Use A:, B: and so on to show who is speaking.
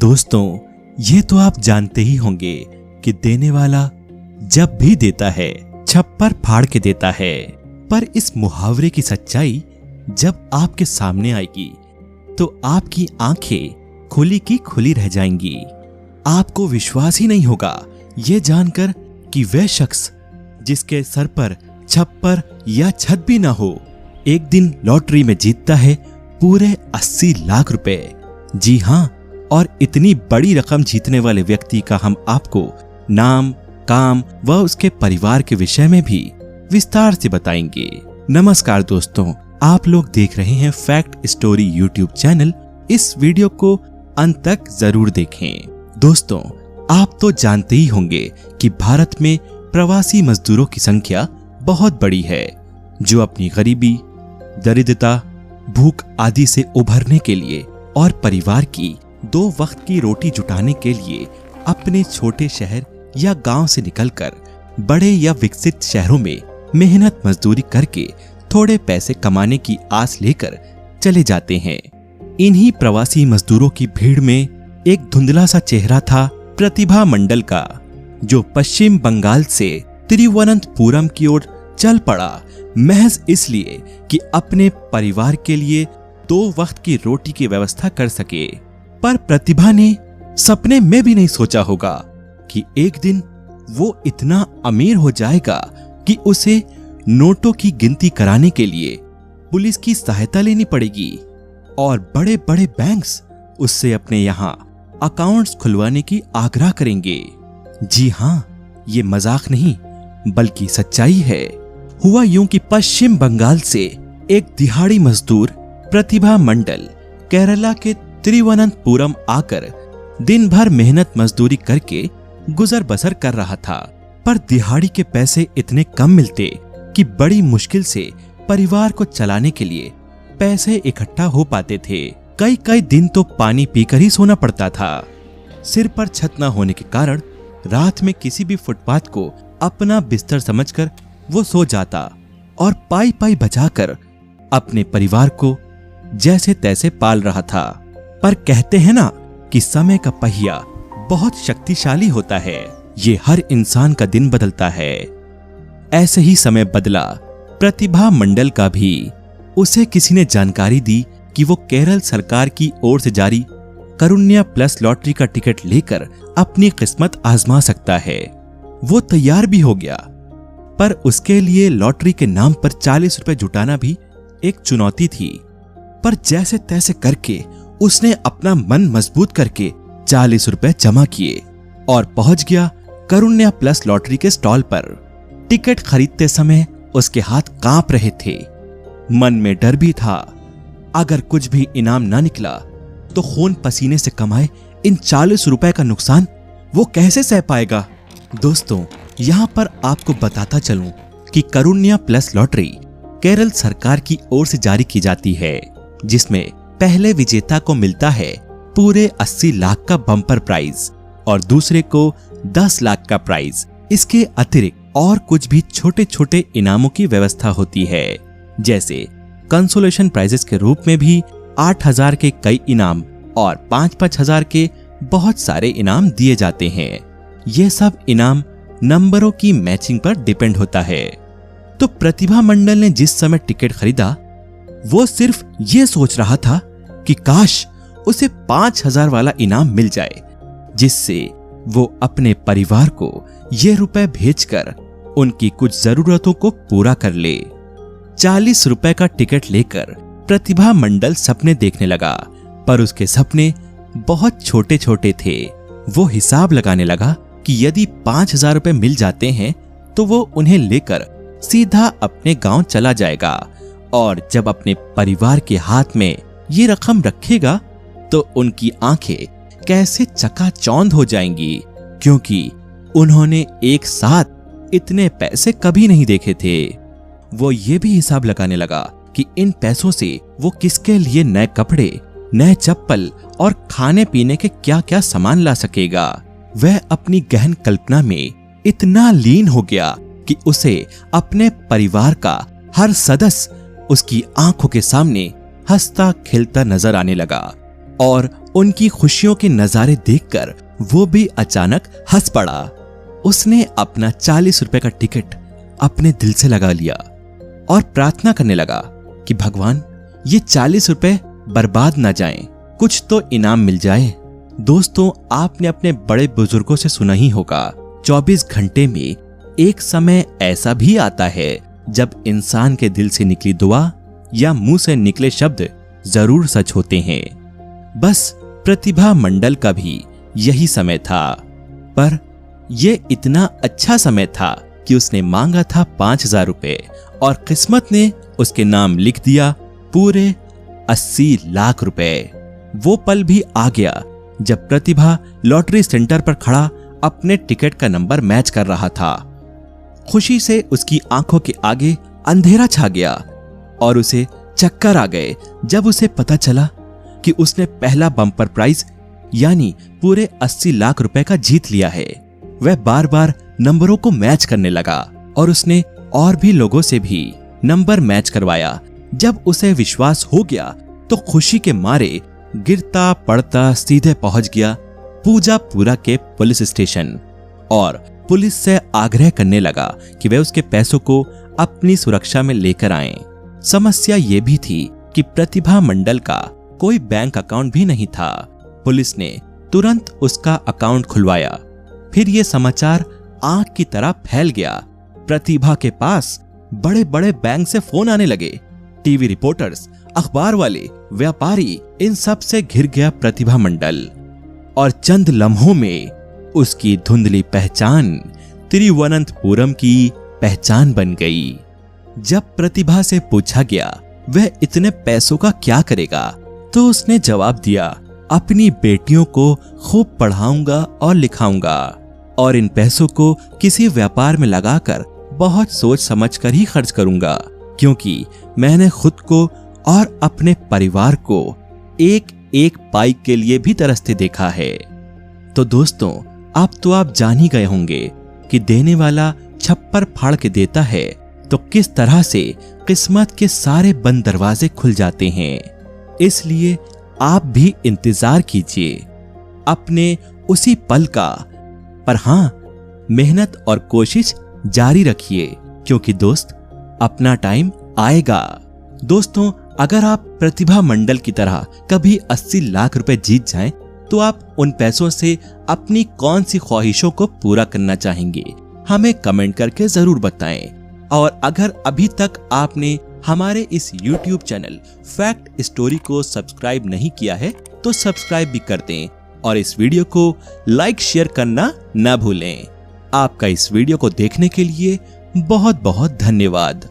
A: दोस्तों, ये तो आप जानते ही होंगे कि देने वाला जब भी देता है छप्पर फाड़ के देता है। पर इस मुहावरे की सच्चाई जब आपके सामने आएगी तो आपकी आंखें खुली की खुली रह जाएंगी। आपको विश्वास ही नहीं होगा ये जानकर कि वह शख्स जिसके सर पर छप्पर या छत भी ना हो, एक दिन लॉटरी में जीतता है पूरे 80 लाख रुपए। जी हां, और इतनी बड़ी रकम जीतने वाले व्यक्ति का हम आपको नाम, काम व उसके परिवार के विषय में भी विस्तार से बताएंगे। नमस्कार दोस्तों, आप लोग देख रहे हैं फैक्ट स्टोरी यूट्यूब चैनल। इस वीडियो को अंत तक जरूर देखें। दोस्तों, आप तो जानते ही होंगे कि भारत में प्रवासी मजदूरों की संख्या बहुत बड़ी है, जो अपनी गरीबी, दरिद्रता, भूख आदि से उभरने के लिए और परिवार की 2 वक्त की रोटी जुटाने के लिए अपने छोटे शहर या गांव से निकलकर बड़े या विकसित शहरों में मेहनत मजदूरी करके थोड़े पैसे कमाने की आस लेकर चले जाते हैं। इन्हीं प्रवासी मजदूरों की भीड़ में एक धुंधला सा चेहरा था प्रतिभा मंडल का, जो पश्चिम बंगाल से तिरुवनंतपुरम की ओर चल पड़ा, महज इसलिए कि अपने परिवार के लिए 2 वक्त की रोटी की व्यवस्था कर सके। पर प्रतिभा ने सपने में भी नहीं सोचा होगा कि एक दिन वो इतना अमीर हो जाएगा कि उसे नोटों की गिनती कराने के लिए पुलिस की सहायता लेनी पड़ेगी और बड़े बड़े बैंक्स उससे अपने यहाँ अकाउंट्स खुलवाने की आग्रह करेंगे। जी हाँ, ये मजाक नहीं बल्कि सच्चाई है। हुआ यूं कि पश्चिम बंगाल से एक दिहाड़ी मजदूर प्रतिभा मंडल केरला के तिरुवनंतपुरम आकर दिन भर मेहनत मजदूरी करके गुजर बसर कर रहा था। पर दिहाड़ी के पैसे इतने कम मिलते कि बड़ी मुश्किल से परिवार को चलाने के लिए पैसे इकट्ठा हो पाते थे। कई कई दिन तो पानी पीकर ही सोना पड़ता था। सिर पर छत न होने के कारण रात में किसी भी फुटपाथ को अपना बिस्तर समझकर वो सो जाता और पाई पाई बचाकर अपने परिवार को जैसे तैसे पाल रहा था। पर कहते हैं ना कि समय का पहिया बहुत शक्तिशाली होता है, ये हर इंसान का दिन बदलता है। ऐसे ही समय बदला प्रतिभा मंडल का भी। उसे किसी ने जानकारी दी कि वो केरल सरकार की ओर से जारी करुण्या प्लस लॉटरी का टिकट लेकर अपनी किस्मत आजमा सकता है। वो तैयार भी हो गया, पर उसके लिए लॉटरी के नाम पर 40 रुपए जुटाना भी एक चुनौती थी। पर जैसे तैसे करके उसने अपना मन मजबूत करके 40 रुपए जमा किए और पहुंच गया करुण्या प्लस लॉटरी के स्टॉल पर। टिकट खरीदते समय उसके हाथ कांप रहे थे, मन में डर भी था। अगर कुछ भी इनाम ना निकला तो खून पसीने से कमाए इन 40 रुपए का नुकसान वो कैसे सह पाएगा। दोस्तों, यहाँ पर आपको बताता चलूं कि करुण्या प्लस लॉटरी केरल सरकार की ओर से जारी की जाती है, जिसमें पहले विजेता को मिलता है पूरे 80 लाख का बम्पर प्राइज और दूसरे को 10 लाख का प्राइज। इसके अतिरिक्त और कुछ भी छोटे छोटे इनामों की व्यवस्था होती है, जैसे कंसोलेशन प्राइजेस के रूप में भी 8,000 के कई इनाम और 5-5 हजार के बहुत सारे इनाम दिए जाते हैं। ये सब इनाम नंबरों की मैचिंग पर डिपेंड होता है। तो प्रतिभा मंडल ने जिस समय टिकट खरीदा, वो सिर्फ ये सोच रहा था कि काश उसे 5,000 वाला इनाम मिल जाए, जिससे वो अपने परिवार को ये रुपए भेजकर उनकी कुछ जरूरतों को पूरा कर ले। 40 रुपए का टिकट लेकर प्रतिभा मंडल सपने देखने लगा, पर उसके सपने बहुत छोटे छोटे थे। वो हिसाब लगाने लगा कि यदि 5,000 रुपए मिल जाते हैं तो वो उन्हें लेकर सीधा अपने गांव चला जाएगा और जब अपने परिवार के हाथ में ये रकम रखेगा तो उनकी आंखें कैसे चकाचौंध हो जाएंगी, क्योंकि उन्होंने एक साथ इतने पैसे कभी नहीं देखे थे। वो ये भी हिसाब लगाने लगा कि इन पैसों से वो किसके लिए नए कपड़े, नए चप्पल और खाने पीने के क्या क्या सामान ला सकेगा। वह अपनी गहन कल्पना में इतना लीन हो गया कि उसे अपने परिवार का हर सदस्य उसकी आंखों के सामने हंसता खिलता नजर आने लगा और उनकी खुशियों के नजारे देखकर वो भी अचानक हंस पड़ा। उसने अपना 40 रुपए का टिकट अपने दिल से लगा लिया और प्रार्थना करने लगा कि भगवान, ये 40 रुपए बर्बाद ना जाएं, कुछ तो इनाम मिल जाए। दोस्तों, आपने अपने बड़े बुजुर्गों से सुना ही होगा, 24 घंटे में एक समय ऐसा भी आता है जब इंसान के दिल से निकली दुआ या मुंह से निकले शब्द जरूर सच होते हैं। बस प्रतिभा मंडल का भी यही समय था, पर यह इतना अच्छा समय था कि उसने मांगा था 5000 रुपए और किस्मत ने उसके नाम लिख दिया पूरे 80 लाख रुपए। वो पल भी आ गया जब प्रतिभा लॉटरी सेंटर पर खड़ा अपने टिकट का नंबर मैच कर रहा था। खुशी से उसकी आंखों के आगे अंधेरा छा गया और उसे चक्कर आ गए जब उसे पता चला कि उसने पहला बम्पर प्राइज यानी पूरे 80 लाख रुपए का जीत लिया है। वह बार बार नंबरों को मैच करने लगा और उसने और भी लोगों से भी नंबर मैच करवाया। जब उसे विश्वास हो गया तो खुशी के मारे गिरता पड़ता सीधे पहुंच गया पूजापुरा के पुलिस स्टेशन और पुलिस से आग्रह करने लगा कि वे उसके पैसों को अपनी सुरक्षा में लेकर आएं। समस्या ये भी थी कि प्रतिभा मंडल का कोई बैंक अकाउंट भी नहीं था। पुलिस ने तुरंत उसका अकाउंट खुलवाया। फिर ये समाचार आग की तरह फैल गया। प्रतिभा के पास बड़े बड़े बैंक से फोन आने लगे। टीवी रिपोर्टर्स, अखबार वाले, व्यापारी, इन सब से घिर गया प्रतिभा मंडल और चंद लम्हों में उसकी धुंधली पहचान तिरुवनंतपुरम की पहचान बन गई। जब प्रतिभा से पूछा गया वह इतने पैसों का क्या करेगा, तो उसने जवाब दिया, अपनी बेटियों को खूब पढ़ाऊंगा और लिखाऊंगा और इन पैसों को किसी व्यापार में लगाकर बहुत सोच समझ कर ही खर्च करूंगा, क्योंकि मैंने खुद को और अपने परिवार को एक एक पाई के लिए भी तरसते देखा है। तो दोस्तों, अब तो आप जान ही गए होंगे कि देने वाला छप्पर फाड़ के देता है तो किस तरह से किस्मत के सारे बंद दरवाजे खुल जाते हैं। इसलिए आप भी इंतजार कीजिए अपने उसी पल का, पर हां, मेहनत और कोशिश जारी रखिए, क्योंकि दोस्त अपना टाइम आएगा। दोस्तों, अगर आप प्रतिभा मंडल की तरह कभी 80 लाख रुपए जीत जाएं, तो आप उन पैसों से अपनी कौन सी ख्वाहिशों को पूरा करना चाहेंगे, हमें कमेंट करके जरूर बताएं। और अगर अभी तक आपने हमारे इस YouTube चैनल फैक्ट स्टोरी को सब्सक्राइब नहीं किया है तो सब्सक्राइब भी कर दें और इस वीडियो को लाइक शेयर करना ना भूलें। आपका इस वीडियो को देखने के लिए बहुत बहुत धन्यवाद।